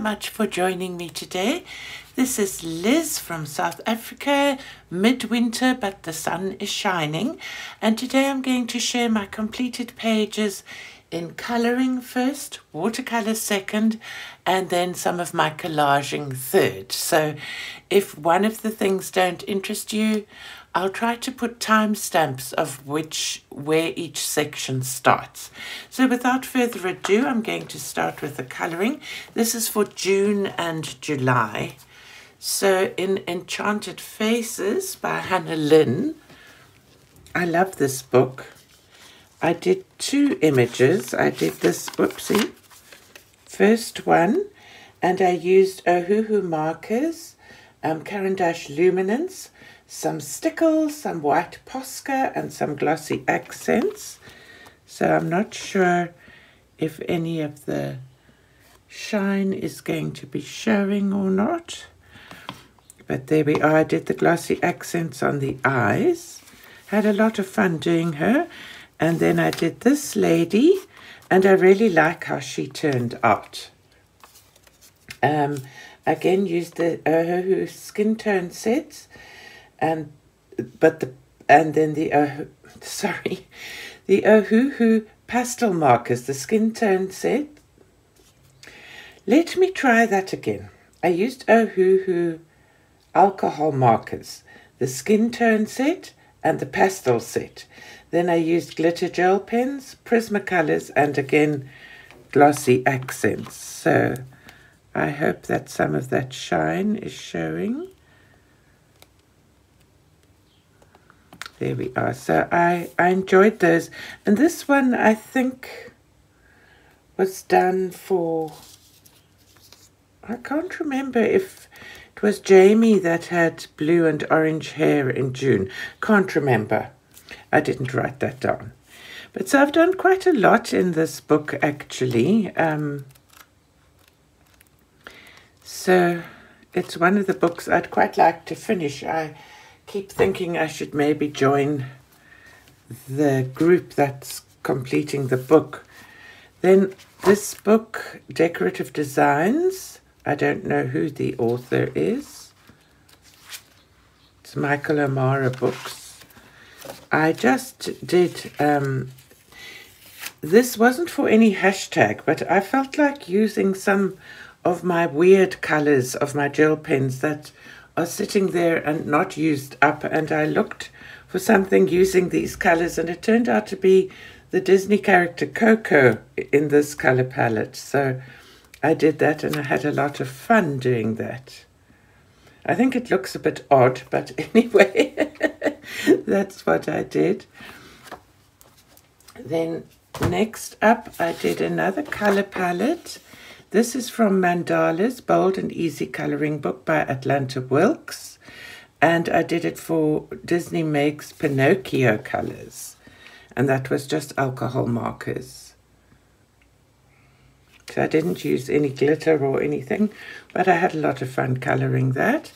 much for joining me today. This is Liz from South Africa, midwinter, but the sun is shining. And today I'm going to share my completed pages in colouring first, watercolour second, and then some of my collaging third. So if one of the things don't interest you, I'll try to put timestamps of where each section starts. So without further ado, I'm going to start with the colouring. This is for June and July. So in Enchanted Faces by Hannah Lynn, I love this book. I did two images. I did this, whoopsie, first one, and I used Ohuhu markers, Caran d'Ache luminance, some stickles, some white Posca, and some glossy accents. So I'm not sure if any of the shine is going to be showing or not. But there we are. I did the glossy accents on the eyes. Had a lot of fun doing her. And then I did this lady, and I really like how she turned out. Again, used the Ohuhu skin tone sets. And then the Ohuhu pastel markers, the skin tone set. Let me try that again. I used Ohuhu alcohol markers, the skin tone set and the pastel set. Then I used glitter gel pens, Prismacolors, and again glossy accents. So I hope that some of that shine is showing. There we are. So I enjoyed those. And this one, I think, was done for, I can't remember if it was Jamie that had blue and orange hair in June. Can't remember. I didn't write that down. But so I've done quite a lot in this book, actually. So it's one of the books I'd quite like to finish. I keep thinking I should maybe join the group that's completing the book. Then this book, Decorative Designs, I don't know who the author is. It's Michael O'Mara Books. I just did, this wasn't for any hashtag, but I felt like using some of my weird colours of my gel pens that are sitting there and not used up, and I looked for something using these colours, and it turned out to be the Disney character Coco in this colour palette. So I did that, and I had a lot of fun doing that. I think it looks a bit odd, but anyway, that's what I did. Then next up, I did another colour palette. This is from Mandala's Bold and Easy Colouring Book by Atlanta Wilkes. And I did it for Disney Makes Pinocchio colours. And that was just alcohol markers. So I didn't use any glitter or anything, but I had a lot of fun colouring that.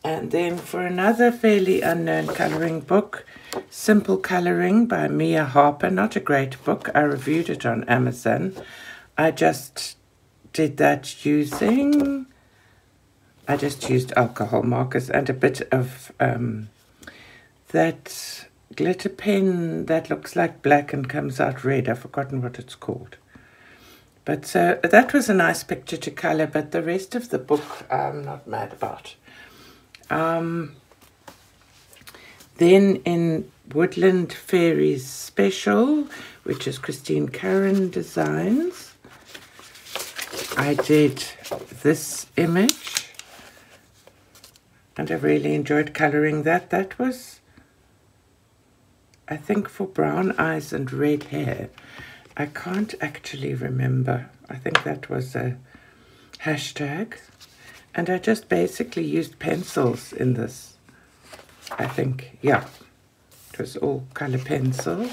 And then for another fairly unknown colouring book, Simple Colouring by Mia Harper. Not a great book. I reviewed it on Amazon. I just did that using, I just used alcohol markers and a bit of that glitter pen that looks like black and comes out red. I've forgotten what it's called. But so that was a nice picture to colour, but the rest of the book I'm not mad about. Then in Woodland Fairies Special, which is Christine Curran Designs, I did this image, and I really enjoyed colouring that. That was, I think, for brown eyes and red hair. I can't actually remember. I think that was a hashtag. And I just basically used pencils in this. I think, yeah, it was all colour pencils.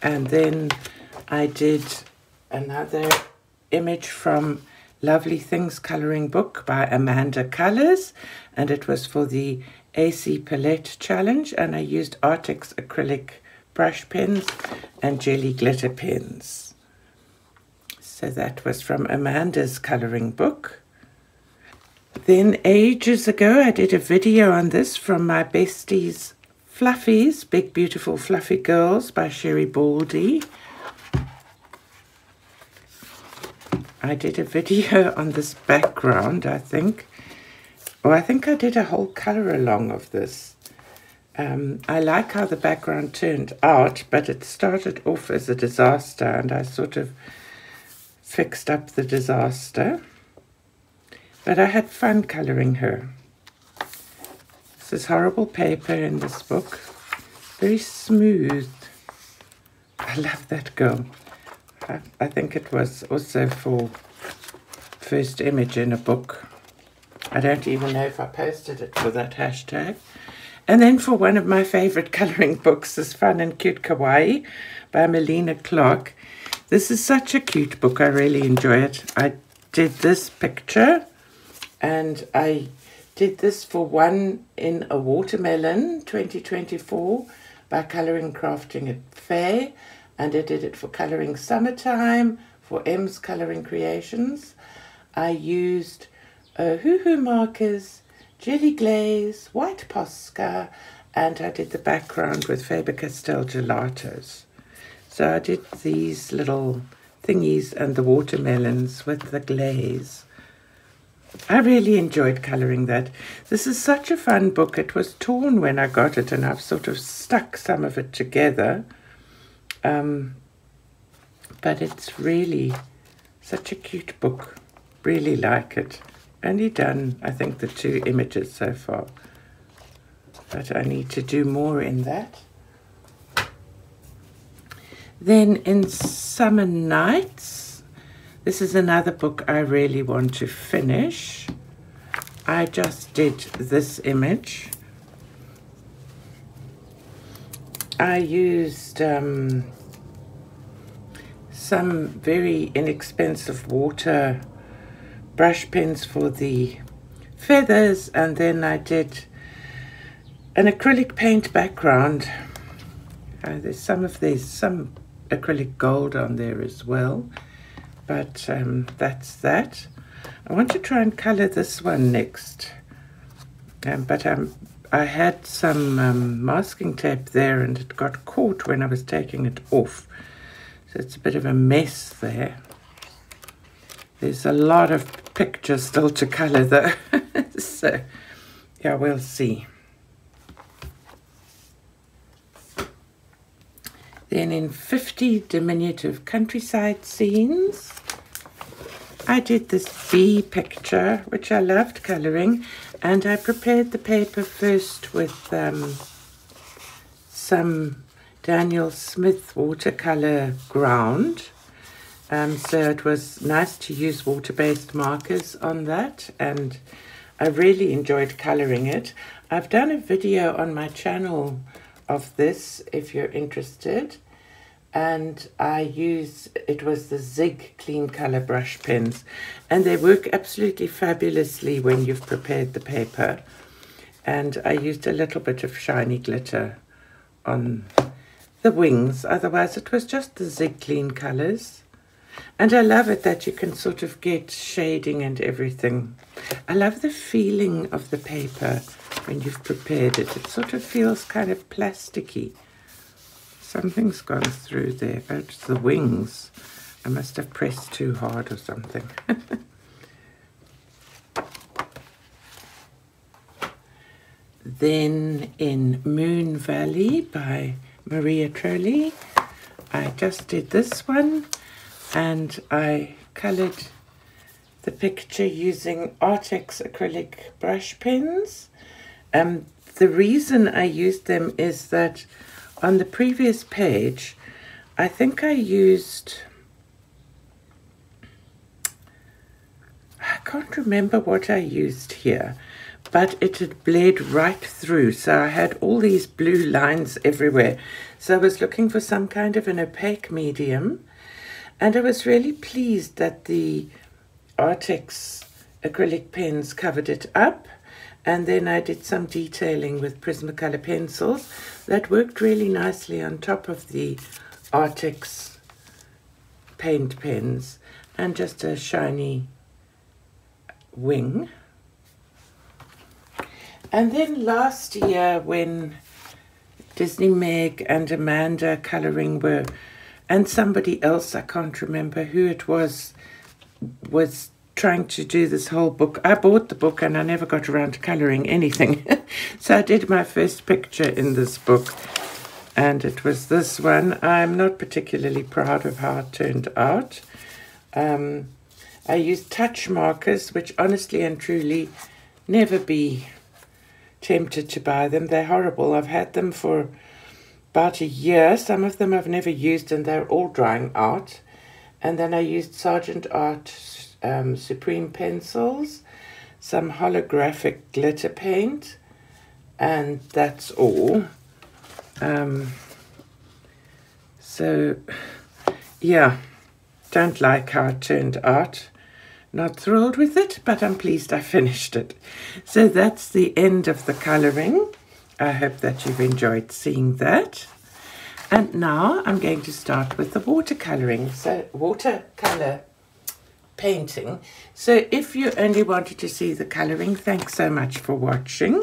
And then I did another image from Lovely Things Colouring Book by Amanda Colours, and it was for the AC Palette Challenge, and I used Artex acrylic brush pens and jelly glitter pens. So that was from Amanda's colouring book. Then ages ago I did a video on this from my besties Fluffies, Big Beautiful Fluffy Girls by Sherry Baldy. I did a video on this background, I think. I think I did a whole colour along of this. I like how the background turned out, but it started off as a disaster, and I sort of fixed up the disaster. But I had fun colouring her. This is horrible paper in this book. Very smooth. I love that girl. I think it was also for first image in a book. I don't even know if I posted it for that hashtag. And then for one of my favourite colouring books, this Fun and Cute Kawaii by Melina Clark. This is such a cute book. I really enjoy it. I did this picture, and I did this for one in a watermelon 2024 by Colouring Crafting at Fair, and I did it for Colouring Summertime for M's Colouring Creations. I used hoo-hoo markers, jelly glaze, white Posca, and I did the background with Faber-Castell gelatos. So I did these little thingies and the watermelons with the glaze. I really enjoyed colouring that. This is such a fun book. It was torn when I got it, and I've sort of stuck some of it together. But it's really such a cute book. Really like it. Only done, I think, the 2 images so far. But I need to do more in that. Then in Summer Nights, this is another book I really want to finish. I just did this image. I used some very inexpensive water brush pens for the feathers, and then I did an acrylic paint background. There's some acrylic gold on there as well, but that's that. I want to try and colour this one next, but I had some masking tape there, and it got caught when I was taking it off, so it's a bit of a mess there. There's a lot of pictures still to colour though, so yeah, we'll see. Then in 50 Diminutive Countryside Scenes, I did this bee picture, which I loved colouring, and I prepared the paper first with some Daniel Smith watercolour ground. So it was nice to use water-based markers on that, and I really enjoyed colouring it. I've done a video on my channel of this if you're interested, and it was the Zig Clean Colour brush pens, and they work absolutely fabulously when you've prepared the paper. And I used a little bit of shiny glitter on the wings, otherwise it was just the Zig Clean colours. And I love it that you can sort of get shading and everything. I love the feeling of the paper when you've prepared it. It sort of feels kind of plasticky. Something's gone through there. Oh, it's the wings. I must have pressed too hard or something. Then in Moon Valley by Maria Trolli, I just did this one. And I coloured the picture using Artex acrylic brush pens. The reason I used them is that on the previous page, I think I can't remember what I used here, but it had bled right through. So I had all these blue lines everywhere. So I was looking for some kind of an opaque medium. And I was really pleased that the Artex acrylic pens covered it up. And then I did some detailing with Prismacolor pencils that worked really nicely on top of the Artex paint pens. and just a shiny wing. And then last year when Disney Meg and Amanda colouring were, and somebody else, I can't remember who it was trying to do this whole book. I bought the book and I never got around to colouring anything. So I did my first picture in this book, and it was this one. I'm not particularly proud of how it turned out. I used touch markers, which honestly and truly, never be tempted to buy them. They're horrible. I've had them for about a year. Some of them I've never used and they're all drying out. And then I used Sergeant Art Supreme pencils, some holographic glitter paint, and that's all. So yeah, don't like how it turned out. Not thrilled with it, but I'm pleased I finished it. So that's the end of the colouring. I hope that you've enjoyed seeing that. And now I'm going to start with the watercolouring. So watercolour painting. So if you only wanted to see the colouring, thanks so much for watching.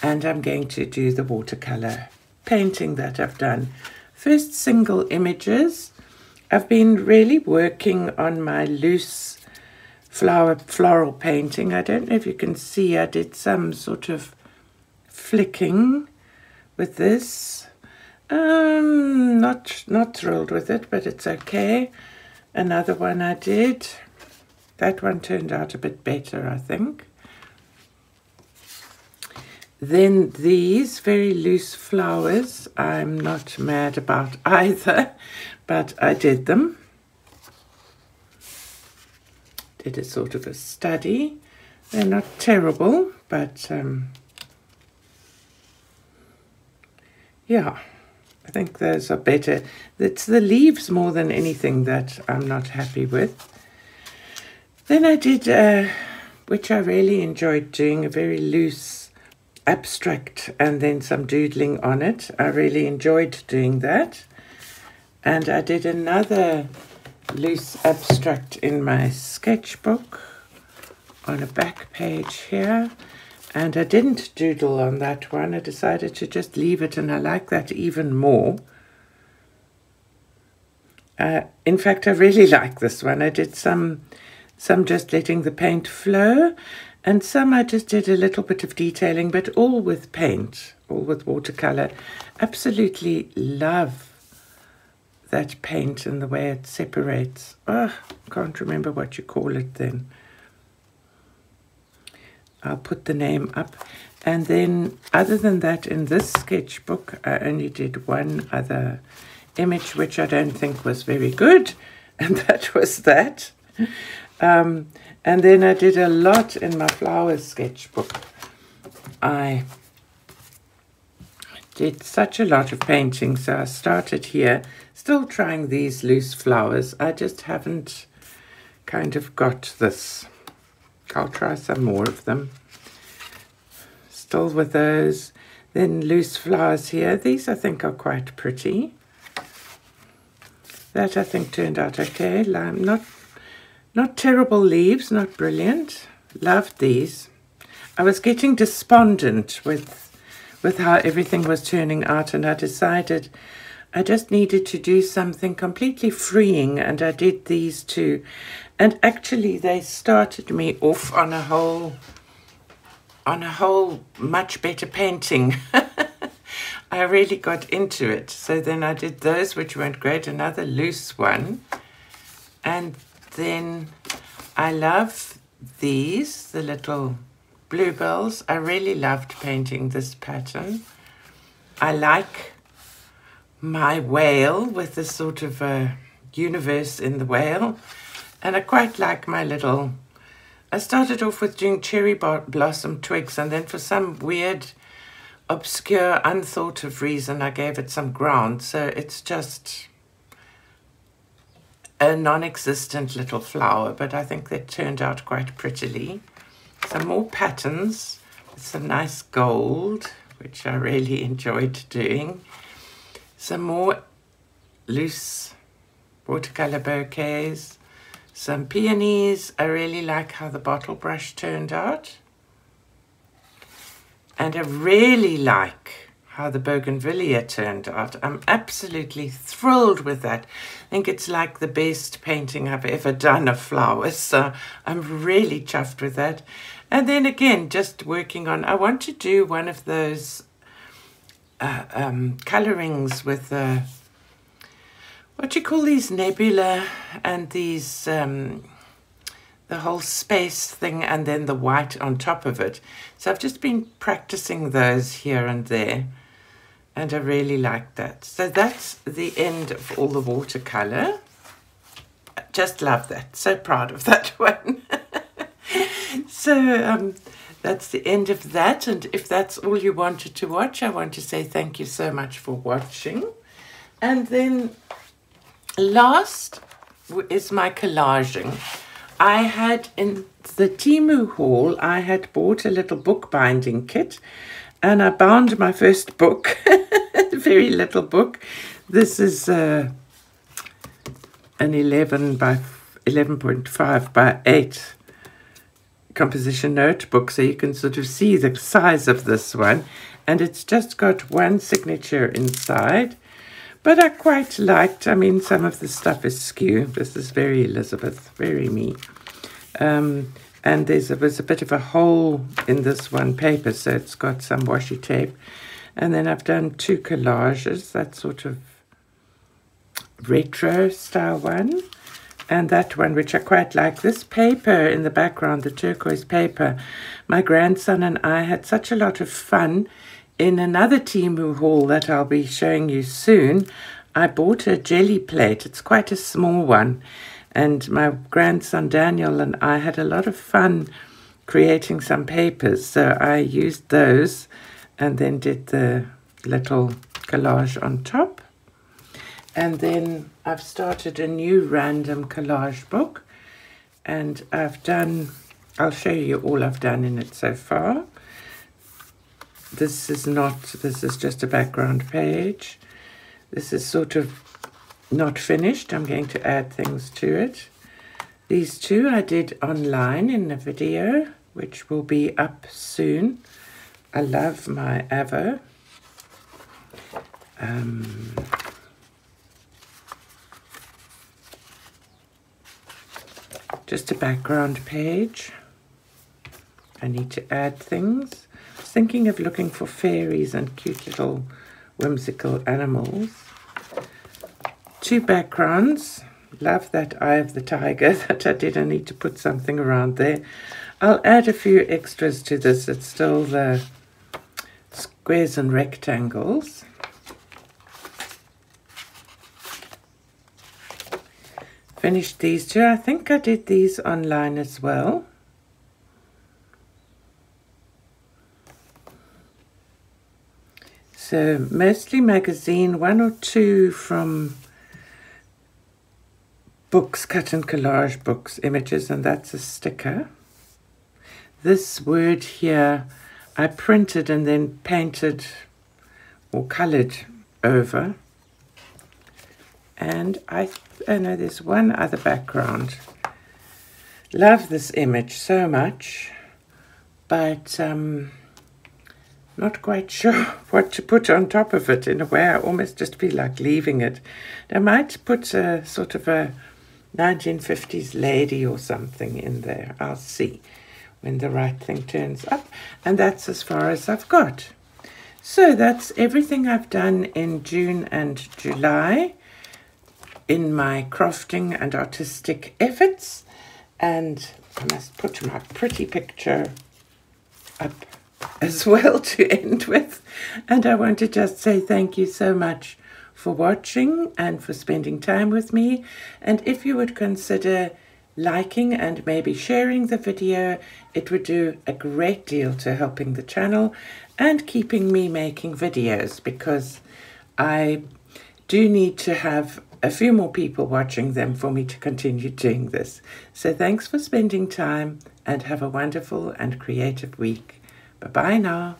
And I'm going to do the watercolour painting that I've done. First, single images. I've been really working on my loose floral painting. I don't know if you can see, I did some sort of flicking with this. Not thrilled with it, but it's okay. Another one I did. That one turned out a bit better, I think. Then these very loose flowers, I'm not mad about either, but I did them. Did a sort of a study. They're not terrible, but yeah, I think those are better. It's the leaves more than anything that I'm not happy with. Then I did, which I really enjoyed doing, a very loose abstract and then some doodling on it. I really enjoyed doing that. And I did another loose abstract in my sketchbook on a back page here. And I didn't doodle on that one. I decided to just leave it, and I like that even more. In fact, I really like this one. I did some just letting the paint flow, and some I just did a little bit of detailing, but all with paint, all with watercolor. Absolutely love that paint and the way it separates. Oh, can't remember what you call it then. I'll put the name up. And then other than that, in this sketchbook, I only did one other image, which I don't think was very good, and that was that. And then I did a lot in my flowers sketchbook. I did such a lot of painting, so I started here, still trying these loose flowers. I just haven't kind of got this. I'll try some more of them. Still with those. Then loose flowers here. These I think are quite pretty. That I think turned out okay. Not terrible leaves, not brilliant. Loved these. I was getting despondent with how everything was turning out, and I decided I just needed to do something completely freeing, and I did these two. And actually they started me off on a whole much better painting. I really got into it. So then I did those, which weren't great, another loose one. And then I love these, the little bluebells. I really loved painting this pattern. I like my whale with this sort of a universe in the whale. And I quite like my little... I started off with doing cherry blossom twigs, and then for some weird, obscure, unthought of reason, I gave it some ground. So it's just a non-existent little flower, but I think they turned out quite prettily. Some more patterns with some nice gold, which I really enjoyed doing. Some more loose watercolor bouquets. some peonies. I really like how the bottle brush turned out. And I really like how the bougainvillea turned out. I'm absolutely thrilled with that. I think it's like the best painting I've ever done of flowers. So I'm really chuffed with that. And then again, just working on, I want to do one of those colorings with what do you call these, nebula and these the whole space thing, and then the white on top of it. So I've just been practicing those here and there, and I really like that. So that's the end of all the watercolor. Just love that. So proud of that one. So that's the end of that, and if that's all you wanted to watch, I want to say thank you so much for watching. And then last is my collaging. I had in the Temu haul, I had bought a little bookbinding kit, and I bound my first book, a very little book. This is an 11.5 by 8 composition notebook, so you can sort of see the size of this one, and it's just got one signature inside. But I quite liked, I mean, some of the stuff is skew. This is very Elizabeth, very me. And was a bit of a hole in this one paper, so it's got some washi tape. And then I've done 2 collages, that sort of retro style one. And that one, which I quite like. This paper in the background, the turquoise paper, my grandson and I had such a lot of fun. In another Temu haul that I'll be showing you soon, I bought a jelly plate. It's quite a small one. And my grandson Daniel and I had a lot of fun creating some papers. So I used those and then did the little collage on top. And then I've started a new random collage book. And I'll show you all I've done in it so far. This is just a background page. This is sort of not finished. I'm going to add things to it. These two I did online in a video, which will be up soon. I love my Avo. Just a background page. I need to add things. Thinking of looking for fairies and cute little whimsical animals. 2 backgrounds. Love that eye of the tiger that I did. I need to put something around there. I'll add a few extras to this. It's still the squares and rectangles. Finished these 2. I think I did these online as well. So mostly magazine, 1 or 2 from books, cut and collage books, images, and that's a sticker. This word here I printed and then painted or colored over. And I know there's one other background. Love this image so much, but not quite sure what to put on top of it. In a way, I almost just feel like leaving it. I might put a sort of a 1950s lady or something in there. I'll see when the right thing turns up. And that's as far as I've got. So that's everything I've done in June and July in my crafting and artistic efforts. And I must put my pretty picture up as well to end with. And I want to just say thank you so much for watching and for spending time with me. And if you would consider liking and maybe sharing the video, it would do a great deal to helping the channel and keeping me making videos, because I do need to have a few more people watching them for me to continue doing this. So thanks for spending time and have a wonderful and creative week. Bye-bye now.